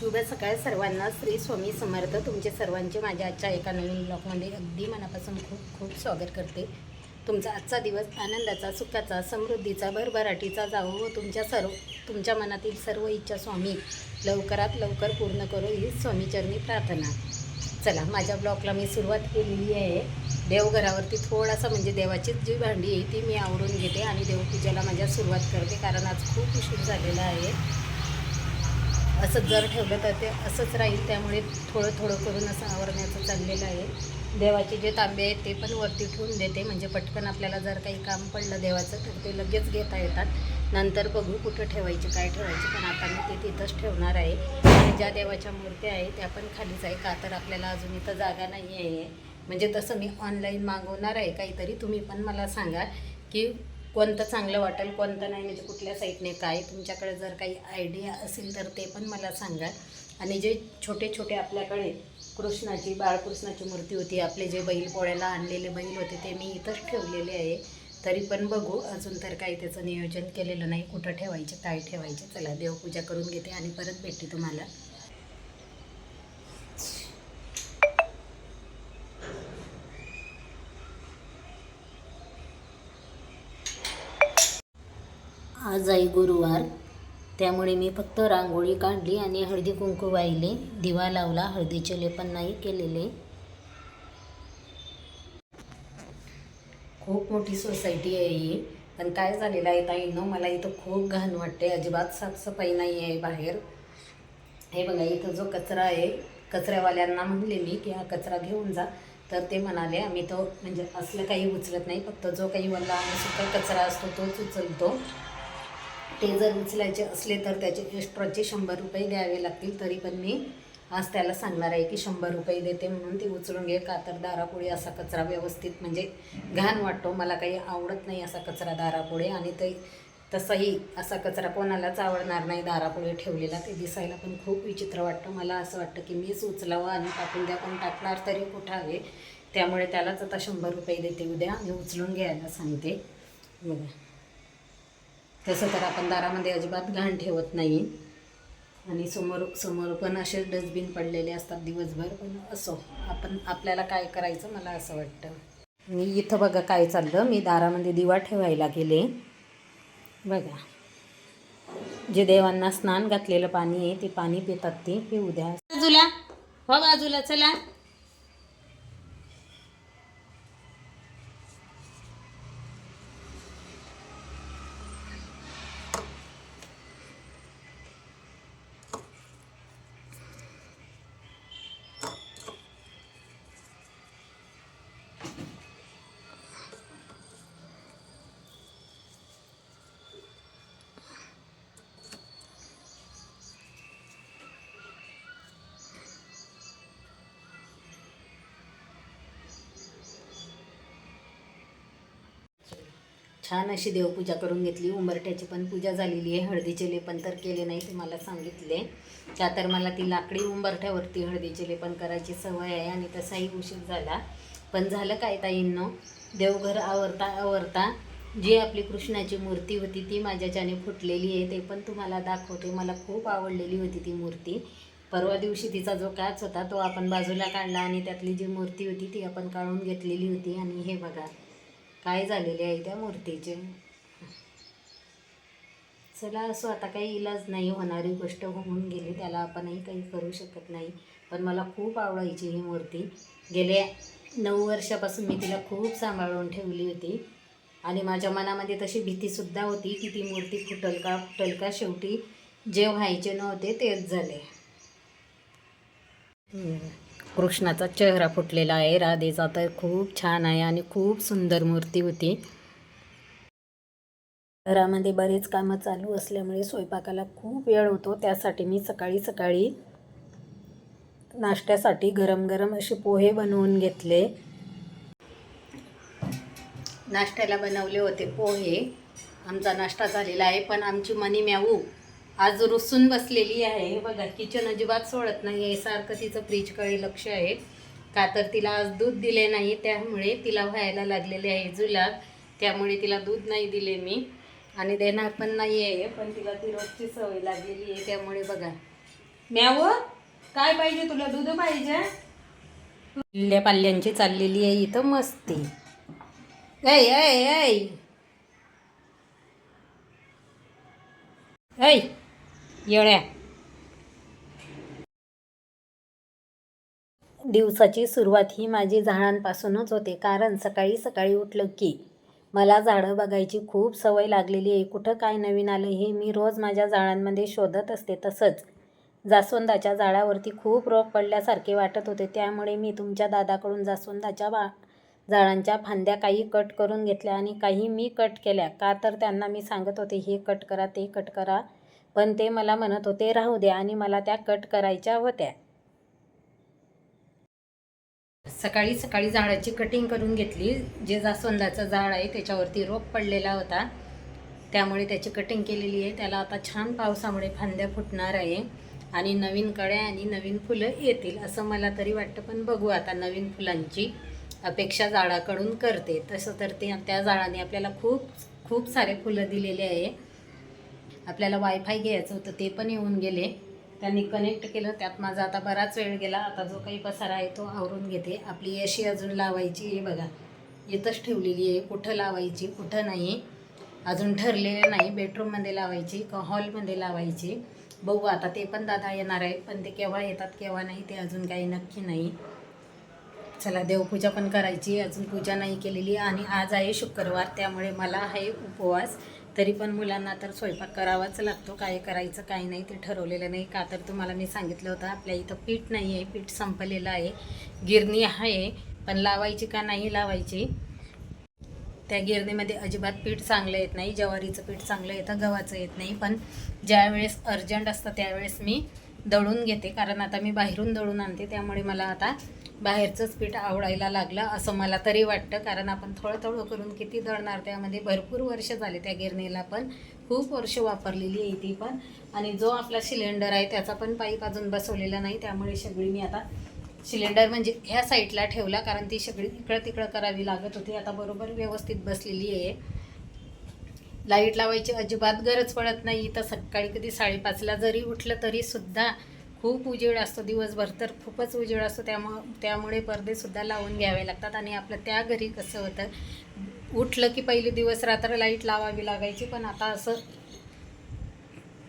शुभ सकाळ सर्वांना. श्री स्वामी समर्थ. तुमचे सर्वांचे माझ्या आजच्या एका नवीन ब्लॉगमध्ये अगदी मनापासून खूप खूप स्वागत करते. तुमचा आजचा दिवस आनंदाचा, सुखाचा, समृद्धीचा, भरभराटीचा जावो व तुमच्या मनातील सर्व इच्छा स्वामी लवकरात लवकर पूर्ण करो ही स्वामीचरणी प्रार्थना. चला, माझ्या ब्लॉगला मी सुरुवात केलेली आहे. देवघरावरती थोडासा म्हणजे देवाचीच जी भांडी आहे ती मी आवरून घेते आणि देवपूजेला माझ्या सुरुवात करते, कारण आज खूप उशीर झालेला आहे. असं जर ठेवलं तर ते असंच राहील, त्यामुळे थोडं थोडं करून असं आवरण्याचं चाललेलं आहे. देवाचे जे तांबे आहेत ते पण वरती ठेवून देते, म्हणजे पटकन आपल्याला जर काही काम पडलं देवाचं तर ते लगेच घेता येतात. नंतर बघू कुठं ठेवायचे, काय ठेवायचे, पण आता मी ते तिथंच ठेवणार आहे. आणि ज्या देवाच्या मूर्त्या आहे त्या पण खालीच आहे, का तर आपल्याला अजून इथं जागा नाही आहे. म्हणजे तसं मी ऑनलाईन मागवणार आहे काहीतरी. तुम्ही पण मला सांगा की कोणतं चांगलं वाटेल, कोणतं नाही, म्हणजे कुठल्या साईटने काय. तुमच्याकडे जर काही आयडिया असेल तर ते पण मला सांगा. आणि जे छोटे छोटे आपल्याकडे कृष्णाची, बाळकृष्णाची मूर्ती होती, आपले जे बैल पोळ्याला आणलेले बैल होते ते मी इथंच ठेवलेले आहे. तरी पण बघू, अजून तर काही त्याचं नियोजन केलेलं नाही, कुठं ठेवायचे, काय ठेवायचे. चला, देवपूजा करून घेते आणि परत भेटते तुम्हाला. आज आहे गुरुवार, त्यामुळे मी फक्त रांगोळी काढली आणि हळदी कुंकू वाहिले, दिवा लावला, हळदीचे लेपन नाही केलेले. खूप मोठी सोसायटी आहे ही, पण काय झालेलं आहे ताईंनो, मला इथं खूप घाण वाटते. अजिबात साफसफाई नाही आहे बाहेर. हे बघा, इथं जो कचरा आहे, कचऱ्यावाल्यांना म्हणले मी की हा कचरा घेऊन जा, तर ते म्हणाले आम्ही तो म्हणजे असलं काही उचलत नाही, फक्त जो काही वल्ला आणि सुका कचरा असतो तोच उचलतो. ते जर उचलायचे असले तर त्याचे एक्स्ट्राचे 100 रुपये द्यावे लागतील. तरी पण मी आज त्याला सांगणार आहे की 100 रुपये देते म्हणून ते उचलून घे, का तर दारापुढे असा कचरा व्यवस्थित म्हणजे घाण वाटतो. मला काही आवडत नाही असा कचरा दारापुढे, आणि ते तसाही असा कचरा कोणालाच आवडणार नाही दारापुढे ठेवलेला. ते दिसायला पण खूप विचित्र वाटतं. मला असं वाटतं की मीच उचलावं आणि टाकून द्या, पण टाकणार तरी कुठं आहे. त्यामुळे त्यालाच आता 100 रुपये देते उद्या आणि उचलून घ्यायला सांगते. बघा, तसं तर आपण दारामध्ये अजिबात घाण ठेवत नाही, आणि समोर पण असे डस्टबिन पडलेले असतात दिवसभर. पण असो, आपल्याला काय करायचं मला असं वाटतं. मी इथं बघा काय चाललं, मी दारामध्ये दिवा ठेवायला गेले. बघा, जे देवांना स्नान घातलेलं पाणी आहे ते पाणी पितात, ते पिऊ द्या. बाजूला हो, बाजूला चला. छान अशी देवपूजा करून घेतली. उंबरठ्याची पण पूजा झालेली आहे. हळदीचे लेपन तर केले नाही, तुम्हाला सांगितले, का तर मला ती लाकडी उंबरठ्यावरती हळदीचे लेपन करायची सवय आहे आणि तसाही उशीर झाला. पण झालं काय ताईंनो, देवघर आवरता जी आपली कृष्णाची मूर्ती होती ती माझ्याच्याने फुटलेली आहे. ते पण तुम्हाला दाखवते. मला खूप आवडलेली होती ती मूर्ती. परवा दिवशी तिचा जो काच होता तो आपण बाजूला काढला आणि त्यातली जी मूर्ती होती ती आपण काढून घेतलेली होती. आणि हे बघा काय झालेले आहे त्या मूर्तीचे. चला, असं आता काही इलाज नाही, होणारी गोष्ट होऊन गेली, त्याला आपणही काही करू शकत नाही. पण मला खूप आवडायची ही मूर्ती. गेल्या 9 वर्षापासून मी तिला खूप सांभाळून ठेवली होती, आणि माझ्या मनामध्ये तशी भीतीसुद्धा होती की ती मूर्ती फुटल का. शेवटी जे व्हायचे नव्हते तेच झाले. कृष्णाचा चेहरा फुटलेला आहे, राधेचा तर खूप छान आहे आणि खूप सुंदर मूर्ती होती. घरामध्ये बरेच कामं चालू असल्यामुळे स्वयंपाकाला खूप वेळ होतो. त्यासाठी मी सकाळी नाश्त्यासाठी गरम गरम असे पोहे बनवून घेतले. नाश्त्याला बनवले होते पोहे. आमचा नाश्ता झालेला आहे, पण आमची मनी म्याऊ आज रुसून बसलेली आहे. हे बघा, किचन अजिबात सोडत नाही आहे, सारखं तिचं फ्रीजकडे लक्ष आहे, का तर तिला आज दूध दिले नाही, त्यामुळे तिला व्हायला लागलेले आहे जुलाब. त्यामुळे तिला दूध नाही दिले मी, आणि देणार पण नाही आहे. पण तिला ती रोजची सवय लागलेली आहे, त्यामुळे बघा म्याव काय पाहिजे तुला? दूध पाहिजे? लिल्या पाल्यांची चाललेली आहे इथं मस्ती. ऐ ऐ ऐ ऐ येड्या. दिवसाची सुरुवात ही माझी झाडांपासूनच होते, कारण सकाळी सकाळी उठलं की मला झाडं बघायची खूप सवय लागलेली आहे. कुठं काय नवीन आलं हे मी रोज माझ्या झाडांमध्ये शोधत असते. तसंच जास्वंदाच्या झाडावरती खूप रोग पडल्यासारखे वाटत होते, त्यामुळे मी तुमच्या दादाकडून जास्वंदाच्या झाडांच्या फांद्या काही कट करून घेतल्या आणि काही मी कट केल्या. का तर त्यांना मी सांगत होते हे कट करा, ते कट करा, पण ते मला म्हणत होते राहू द्या आणि मला त्या कट करायच्या होत्या. सकाळी सकाळी झाडाची कटिंग करून घेतली. जे जास्वंदाचं झाड आहे त्याच्यावरती रोग पडलेला होता, त्यामुळे त्याची कटिंग केलेली आहे. त्याला आता छान पावसामुळे फांद्या फुटणार आहे आणि नवीन कळ्या आणि नवीन फुलं येतील असं मला तरी वाटतं. पण बघू आता, नवीन फुलांची अपेक्षा झाडाकडून करते. तसं तर त्या झाडाने आपल्याला खूप खूप सारे फुलं दिलेले आहे. आपल्याला वायफाय घ्यायचं होतं, ते पण येऊन गेले. त्यांनी कनेक्ट केलं, त्यात माझा आता बराच वेळ गेला. आता जो काही पसारा आहे तो आवरून घेते. आपली अशी अजून लावायची आहे बघा, इथंच ठेवलेली आहे. कुठं लावायची कुठं नाही अजून ठरलेलं नाही. बेडरूममध्ये लावायची का हॉलमध्ये लावायची बघू आता. ते पण दादा येणार आहेत, पण ते केव्हा येतात केव्हा नाही ते अजून काही नक्की नाही. चला, देवपूजा पण करायची, अजून पूजा नाही केलेली. आणि आज आहे शुक्रवार, त्यामुळे मला आहे उपवास. तरी पण मुलांना तर स्वयंपाक करावाच लागतो. काय करायचं काय नाही ते ठरवलेलं नाही. का तर तुम्हाला मी सांगितलं होतं आपल्या इथं पीठ नाही आहे, पीठ संपलेलं आहे. गिरणी आहे, पण लावायची का नाही लावायची. त्या गिरणीमध्ये अजिबात पीठ चांगलं येत नाही. ज्वारीचं पीठ चांगलं येतं, गव्हाचं येत नाही. पण ज्यावेळेस अर्जंट असतं त्यावेळेस मी दळून घेते, कारण आता मी बाहेरून दळून आणते, त्यामुळे मला आता बाहेरचंच पीठ आवडायला लागलं असं मला तरी वाटतं. कारण आपण थोडं थोडं करून किती दळणार. त्यामध्ये भरपूर वर्ष झाले त्या गिरणीला, पण खूप वर्ष वापरलेली आहे ती पण. आणि जो आपला सिलेंडर आहे त्याचा पण पाईप अजून बसवलेला नाही, त्यामुळे सगळी मी आता सिलेंडर म्हणजे ह्या साईडला ठेवला, कारण ती सगळी इकडं तिकडं करावी लागत होती. आता बरोबर व्यवस्थित बसलेली आहे. लाईट लावायची अजिबात गरज पडत नाही. तर सकाळी कधी 5:30ला जरी उठलं तरी सुद्धा खूप उजेड असतो. दिवसभर तर खूपच उजेड असतो, त्यामुळे पडदेसुद्धा लावून घ्यावे लागतात. आणि आपलं त्या घरी कसं होतं, उठलं की पहिली दिवस रात्र लाईट लावावी लागायची.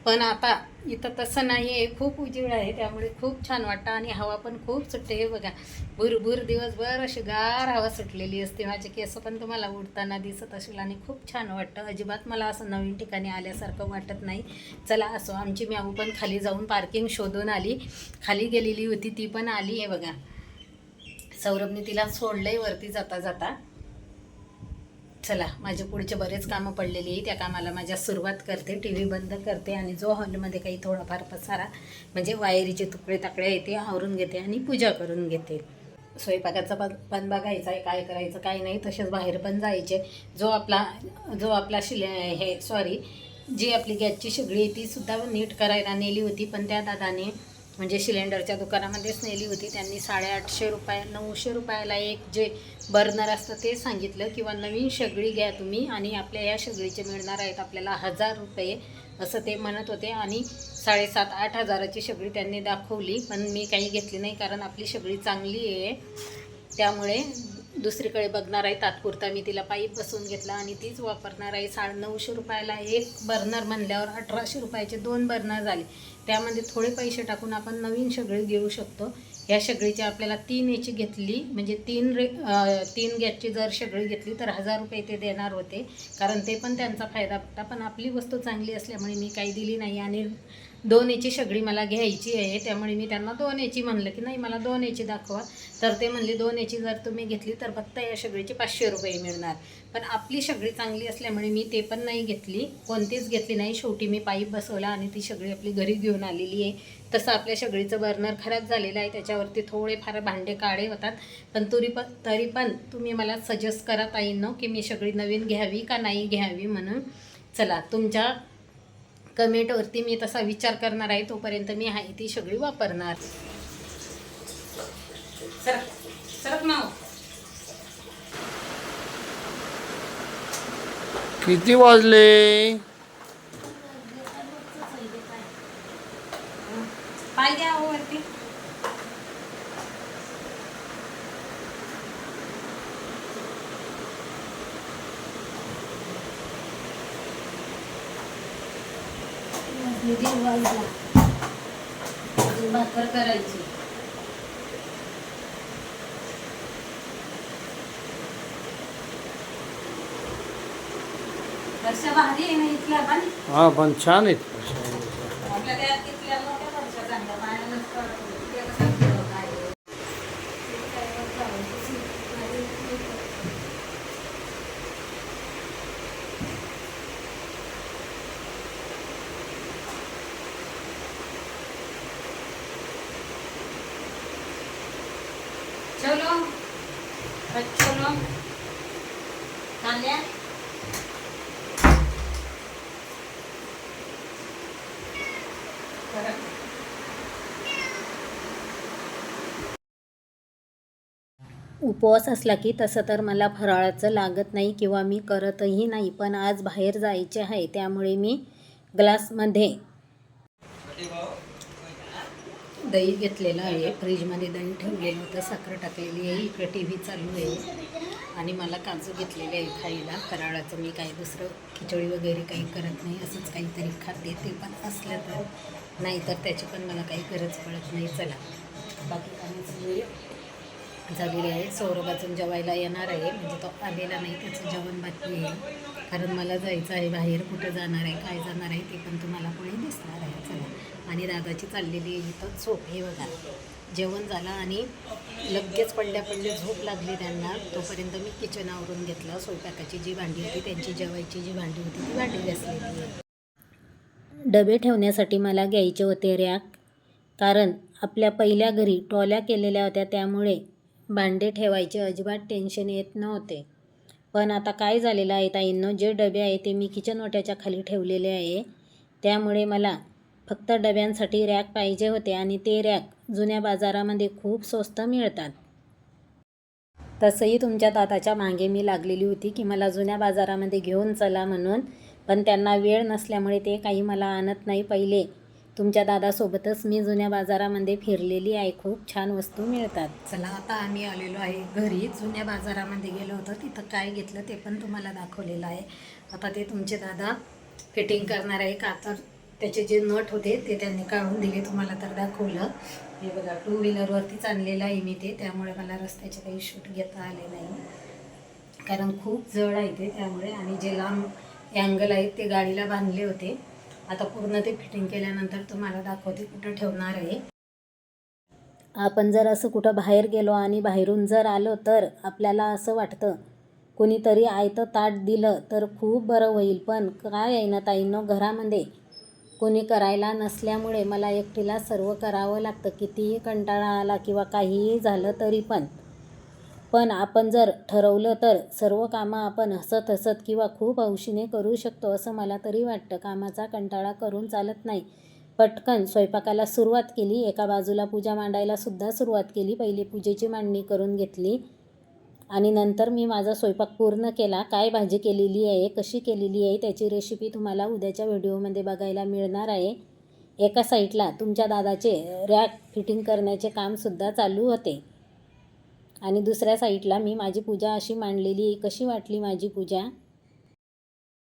पण आता इथं तसं नाही आहे, खूप उजेड आहे, त्यामुळे खूप छान वाटतं. आणि हवा पण खूप सुटते. हे बघा, भुरभुर दिवसभर अशी गार हवा सुटलेली असते. माझे केस पण तुम्हाला उडताना दिसत असेल आणि खूप छान वाटतं. अजिबात मला असं नवीन ठिकाणी आल्यासारखं वाटत नाही. चला असो, आमची म्याऊ पण खाली जाऊन पार्किंग शोधून आली. खाली गेलेली होती ती पण आली. हे बघा, सौरभने तिला सोडलंय वरती जाता जाता. चला, माझे पुढचे बरेच कामं पडलेली आहे, त्या कामाला माझ्या सुरुवात करते. टी व्ही बंद करते आणि जो हॉलमध्ये काही थोडाफार पसारा म्हणजे वायरीचे तुकडे ताकडे आहे ते आवरून घेते आणि पूजा करून घेते. स्वयंपाकाचा पण बघायचा आहे, काय करायचं काय नाही. तसेच बाहेर पण जायचे. जो आपला जी आपली गॅसची शेगडी आहे ती सुद्धा नीट करायला नेली होती, पण त्या दादाने म्हणजे सिलेंडरच्या दुकानामध्येच नेली होती. त्यांनी 850 रुपये 900 रुपयाला एक जे बर्नर असतं ते सांगितलं, किंवा नवीन शेगडी घ्या तुम्ही आणि आपल्या या शेगडीचे मिळणार आहेत आपल्याला 1000 रुपये असं ते म्हणत होते. आणि 7,500-8 हजाराची शेगडी त्यांनी दाखवली, पण मी काही घेतली नाही, कारण आपली शेगडी चांगली आहे. त्यामुळे दुसरीकडे बघणार आहे. तात्पुरता मी तिला पाईप बसवून घेतला आणि तीच वापरणार आहे. 950 रुपयाला एक बर्नर म्हणल्यावर 1800 रुपयाचे 2 बर्नर झाले. त्यामध्ये थोडे पैसे टाकून आपण नवीन शेगडी घेऊ शकतो. या शेगडीची आपल्याला 3 याची घेतली, म्हणजे 3 गॅसची जर शेगडी घेतली तर 1000 रुपये ते देणार होते, कारण ते पण त्यांचा फायदा होता. पण आपली वस्तू चांगली असल्यामुळे मी काही दिली नाही. आणि 2 याची शेगडी मला घ्यायची आहे, त्यामुळे मी त्यांना 2 याची म्हणलं की नाही मला 2 याची दाखवा. तर ते म्हणले 2 याची जर तुम्ही घेतली तर फक्त या शेगडीचे 500 रुपये मिळणार. पण आपली शेगडी चांगली असल्यामुळे मी ते पण नाही घेतली, कोणतीच घेतली नाही. शेवटी मी पाईप बसवला आणि ती शेगडी आपली घरी घेऊन आलेली आहे. तसं आपल्या शेगडीचं बर्नर खराब झालेलं आहे, त्याच्यावरती थोडेफार भांडे काळे होतात. पण तरी पण तुम्ही मला सजेस्ट करत आहे ना की मी शेगडी नवीन घ्यावी का नाही घ्यावी म्हणून. चला, तुमच्या कमेंटवरती मी तसा विचार करणार आहे. तोपर्यंत मी आहे ती शेगडी वापरणार. सरक नाव. किती वाजले? पाय घ्या हो वरती. दीड वाजला, अजून भाकर करायची. वर्षा भारी आहे ना इथल्या पण. हा पण छान आहेत. आपल्या त्या तिथल्या मोठ्या वर्षा चांगल्या पायाला नसतं ते कसं ठेवलं काय चलो चलो कांद्या. उपवास असला की तसं तर मला फराळाचं लागत नाही किंवा मी करतही नाही, पण आज बाहेर जायचे आहे त्यामुळे मी ग्लासमध्ये दही घेतलेलं आहे. फ्रीजमध्ये दही ठेवलेलं होतं, साखर टाकलेली आहे, इकडे टी व्ही चालू आहे आणि मला काजू घेतलेले आहे खायला. फराळाचं मी काही दुसरं खिचडी वगैरे काही करत नाही, असंच काहीतरी खाते. ते पण असलं तर, नाहीतर त्याची पण मला काही गरज पडत नाही. चला बाकी काही झालेले आहे. सौरभ अजून जेवायला येणार आहे, म्हणजे तो आलेला नाही, त्याचं जेवण बाकी आहे. कारण मला जायचं आहे बाहेर. कुठं जाणार आहे, काय जाणार आहे ते पण तुम्हाला पुढे दिसणार आहे. चला. आणि दादाची चाललेली इथं झोप. हे बघा, जेवण झालं आणि लगेच पडल्या झोप लागली त्यांना. तोपर्यंत मी किचन आवरून घेतलं. स्वयंपाकाची जी भांडी होती, त्यांची जेवायची जी भांडी होती ती भांडी घासलेली आहे. डबे ठेवण्यासाठी मला घ्यायचे होते रॅक, कारण आपल्या पहिल्या घरी ट्रॉल्या केलेल्या होत्या, त्यामुळे भांडे ठेवायचे अजिबात टेन्शन येत नव्हते. पण आता काय झालेलं आहे ताईंनो, जे डबे आहे ते मी किचन ओट्याच्या खाली ठेवलेले आहे, त्यामुळे मला फक्त डब्यांसाठी रॅक पाहिजे होते आणि ते रॅक जुन्या बाजारामध्ये खूप स्वस्त मिळतात. तसंही तुमच्या दादाच्या मागे मी लागलेली होती की मला जुन्या बाजारामध्ये घेऊन चला म्हणून, पण त्यांना वेळ नसल्यामुळे ते काही मला आणत नाही. पहिले तुमच्या दादासोबतच मी जुन्या बाजारामध्ये फिरलेली आहे, खूप छान वस्तू मिळतात. चला आता आम्ही आलेलो आहे घरी. जुन्या बाजारामध्ये गेलो होतो, तिथं काय घेतलं ते पण तुम्हाला दाखवलेलं आहे. आता ते तुमचे दादा फिटिंग करणार आहे का, तर त्याचे जे नट होते ते त्यांनी काढून दिले, तुम्हाला तर दाखवलं. हे बघा, 2 व्हीलरवरतीच आणलेलं आहे मी ते, त्यामुळे मला रस्त्याचे काही शूट घेता आले नाही, कारण खूप जड आहे ते, त्यामुळे. आणि जे लांब अँगल आहेत ते गाडीला बांधले होते. आता पूर्ण ते फिटिंग केल्यानंतर तुम्हाला दाखवते कुठं ठेवणार आहे. आपण जर असं कुठं बाहेर गेलो आणि बाहेरून जर आलो तर आपल्याला असं वाटतं कोणीतरी आयतं ताट दिलं तर खूप बरं होईल, पण काय आहे ना ताईंनो, घरामध्ये कोणी करायला नसल्यामुळे मला एकटीला सर्व करावं लागतं. कितीही कंटाळा आला किंवा काहीही झालं तरी पण आपण जर ठरवलं तर सर्व कामं आपण हसत हसत किंवा खूप हौशीने करू शकतो, असं मला तरी वाटतं. कामाचा कंटाळा करून चालत नाही. पटकन स्वयंपाकाला सुरुवात केली, एका बाजूला पूजा मांडायला सुद्धा सुरुवात केली. पहिली पूजेची मांडणी करून घेतली आणि नंतर मी माझा स्वयंपाक पूर्ण केला. काय भाजी केलेली आहे, कशी केलेली आहे, त्याची रेसिपी तुम्हाला उद्याच्या व्हिडिओमध्ये बघायला मिळणार आहे. एका साईडला तुमच्या दादाचे रॅक फिटिंग करण्याचे कामसुद्धा चालू होते आणि दुसऱ्या साईडला मी माझी पूजा अशी मांडलेली. कशी वाटली माझी पूजा?